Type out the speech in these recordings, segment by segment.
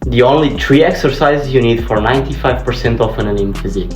The only 3 exercises you need for 95% of an anemic physique.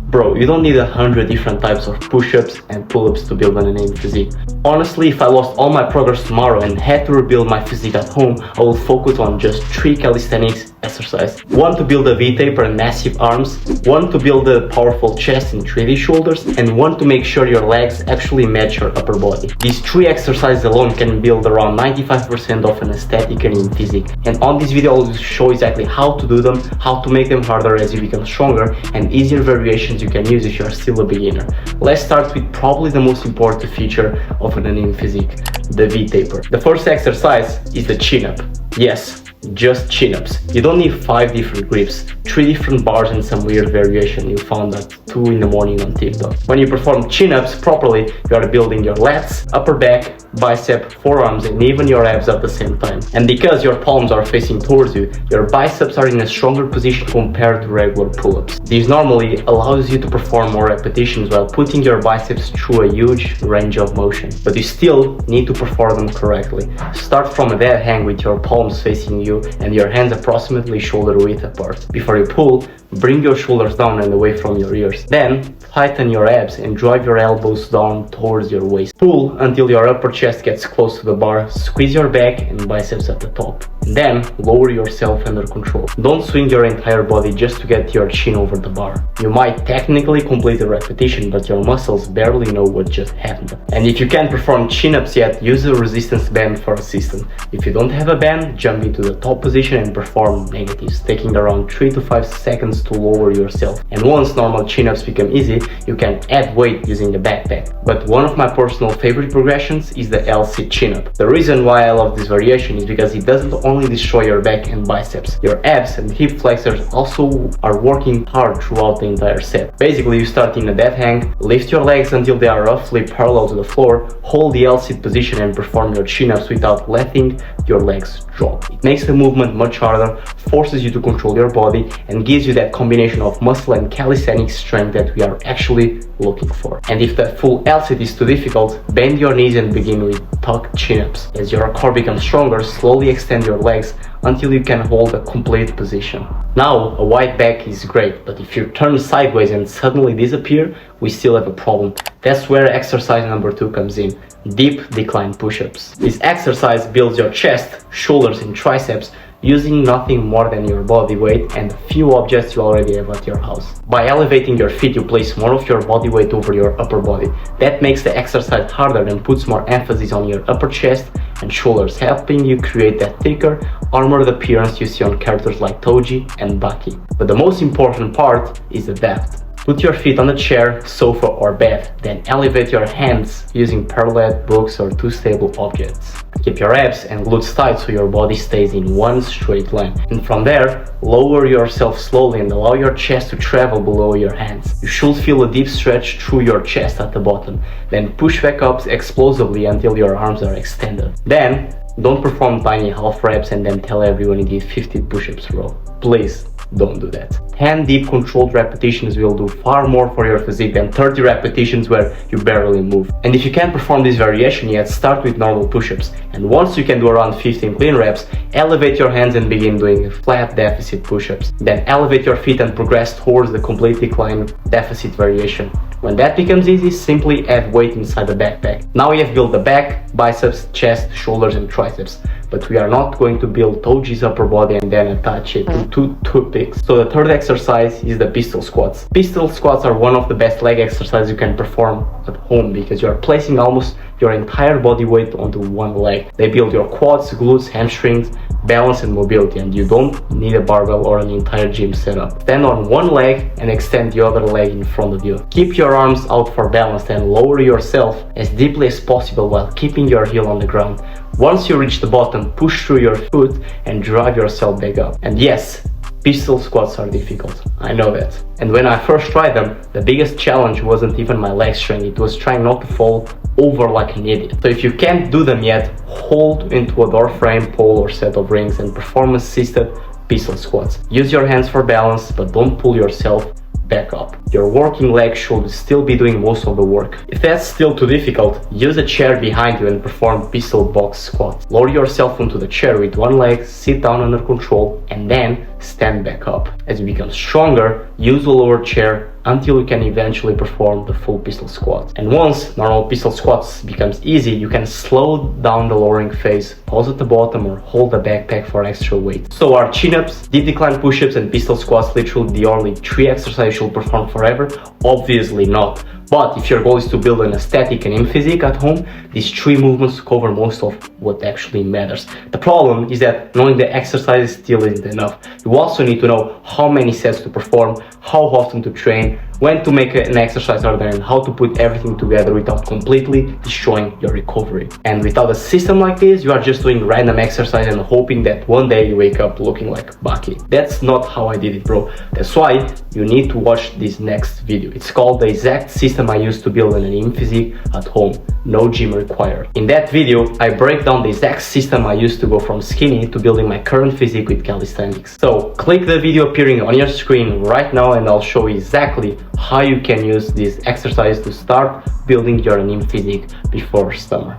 Bro, you don't need 100 different types of push-ups and pull-ups to build an anemic physique. Honestly, if I lost all my progress tomorrow and had to rebuild my physique at home, I would focus on just 3 calisthenics exercises. 1 to build a V-taper and massive arms, 1 to build a powerful chest and 3D shoulders, and 1 to make sure your legs actually match your upper body. These 3 exercises alone can build around 95% of an aesthetic anemic physique. And on this video, I'll show exactly how to do them, how to make them harder as you become stronger, and easier variations you can use if you are still a beginner. Let's start with probably the most important feature of an anemic physique, the V-taper. The first exercise is the chin-up. Yes, just chin-ups. You don't need 5 different grips, 3 different bars and some weird variation you found at 2 in the morning on TikTok. When you perform chin-ups properly, you are building your lats, upper back, bicep, forearms, and even your abs at the same time. And because your palms are facing towards you, your biceps are in a stronger position compared to regular pull-ups. This normally allows you to perform more repetitions while putting your biceps through a huge range of motion. But you still need to perform them correctly. Start from a dead hang with your palms facing you and your hands approximately shoulder width apart. Before you pull, bring your shoulders down and away from your ears. Then, tighten your abs and drive your elbows down towards your waist. Pull until your upper chest gets close to the bar, squeeze your back and biceps at the top. Then, lower yourself under control. Don't swing your entire body just to get your chin over the bar. You might technically complete the repetition, but your muscles barely know what just happened. And if you can't perform chin-ups yet, use a resistance band for assistance. If you don't have a band, jump into the top position and perform negatives, taking around 3 to 5 seconds to lower yourself. And once normal chin-ups become easy, you can add weight using a backpack. But one of my personal favorite progressions is the L-sit chin-up. The reason why I love this variation is because it doesn't only destroy your back and biceps. Your abs and hip flexors also are working hard throughout the entire set. Basically, you start in a dead hang, lift your legs until they are roughly parallel to the floor, hold the L-sit position and perform your chin-ups without letting your legs drop. It makes the movement much harder, forces you to control your body, and gives you that combination of muscle and calisthenic strength that we are actually looking for. And if that full L-sit is too difficult, bend your knees and begin with tuck chin-ups. As your core becomes stronger, slowly extend your legs until you can hold a complete position. Now, a wide back is great, but if you turn sideways and suddenly disappear, we still have a problem. That's where exercise number 2 comes in, deep decline push-ups. This exercise builds your chest, shoulders and triceps using nothing more than your body weight and a few objects you already have at your house. By elevating your feet, you place more of your body weight over your upper body. That makes the exercise harder and puts more emphasis on your upper chest and shoulders, helping you create that thicker, armored appearance you see on characters like Toji and Baki. But the most important part is the depth. Put your feet on a chair, sofa or bed, then elevate your hands using parallel books or 2 stable objects. Keep your abs and glutes tight so your body stays in one straight line. And from there, lower yourself slowly and allow your chest to travel below your hands. You should feel a deep stretch through your chest at the bottom. Then push back up explosively until your arms are extended. Then, don't perform tiny half reps and then tell everyone you did 50 push-ups in a row. Please, don't do that. 10 deep controlled repetitions will do far more for your physique than 30 repetitions where you barely move. And if you can't perform this variation yet, start with normal push-ups. And once you can do around 15 clean reps, elevate your hands and begin doing flat deficit push-ups. Then elevate your feet and progress towards the complete decline deficit variation. When that becomes easy, simply add weight inside the backpack. Now we have built the back, biceps, chest, shoulders and triceps. But we are not going to build Toji's upper body and then attach it to 2 toothpicks. So the third exercise is the pistol squats. Pistol squats are one of the best leg exercises you can perform at home because you are placing almost your entire body weight onto one leg. They build your quads, glutes, hamstrings, balance and mobility, and you don't need a barbell or an entire gym setup. Stand on one leg and extend the other leg in front of you. Keep your arms out for balance and lower yourself as deeply as possible while keeping your heel on the ground. Once you reach the bottom, push through your foot and drive yourself back up. And yes, pistol squats are difficult, I know that. And when I first tried them, the biggest challenge wasn't even my leg strength, it was trying not to fall over like an idiot. So if you can't do them yet, hold into a door frame, pole or set of rings and perform assisted pistol squats. Use your hands for balance, but don't pull yourself back up. Your working leg should still be doing most of the work. If that's still too difficult, use a chair behind you and perform pistol box squats. Lower yourself onto the chair with one leg, sit down under control, and then stand back up. As you become stronger, use the lower chair until you can eventually perform the full pistol squat. And once normal pistol squats becomes easy, you can slow down the lowering phase, pause at the bottom, or hold the backpack for extra weight. So are chin-ups, deep decline push-ups, and pistol squats literally the only 3 exercises you'll perform forever? Obviously not. But if your goal is to build an aesthetic and physique at home, these 3 movements cover most of what actually matters. The problem is that knowing the exercises still isn't enough. You also need to know how many sets to perform, how often to train, when to make an exercise order, and how to put everything together without completely destroying your recovery. And without a system like this, you are just doing random exercise and hoping that one day you wake up looking like Bucky. That's not how I did it, bro. That's why you need to watch this next video. It's called the exact system I used to build an anime physique at home. No gym required. In that video, I break down the exact system I used to go from skinny to building my current physique with calisthenics. So click the video appearing on your screen right now and I'll show you exactly how you can use this exercise to start building your anime physique before summer.